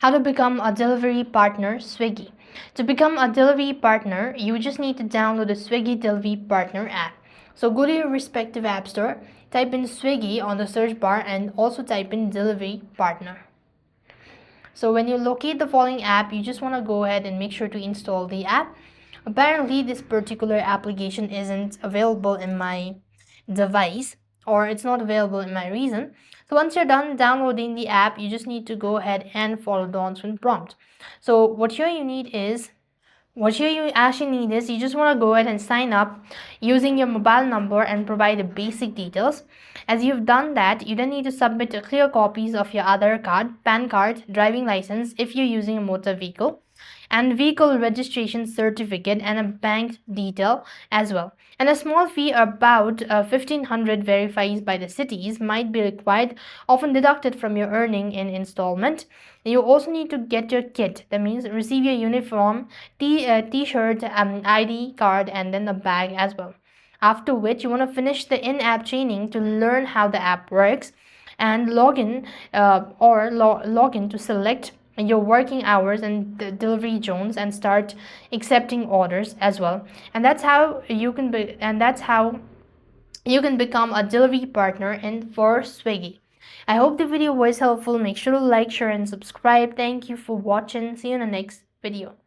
How to become a delivery partner, Swiggy. To become a delivery partner, you just need to download the Swiggy Delivery Partner app. So go to your respective app store, type in Swiggy on the search bar and also type in Delivery Partner. So when you locate the following app, you just want to go ahead and make sure to install the app. Apparently, this particular application isn't available in my device, or it's not available in my region. So once you're done downloading the app, you just need to go ahead and follow the on-screen prompt. So what you actually need is you just want to go ahead and sign up using your mobile number and provide the basic details. As you've done that, you then need to submit clear copies of your Aadhaar card, PAN card, driving license if you're using a motor vehicle, and vehicle registration certificate and a bank detail as well. And a small fee about 1500 verified by the cities might be required, often deducted from your earning in installment. You also need to get your kit. That means receive your uniform, t-shirt, ID card, and then a bag as well. After which you want to finish the in-app training to learn how the app works and log in to select your working hours and the delivery zones and start accepting orders as well. And that's how you can become a delivery partner for Swiggy. I hope the video was helpful. Make sure to like, share, and subscribe. Thank you for watching. See you in the next video.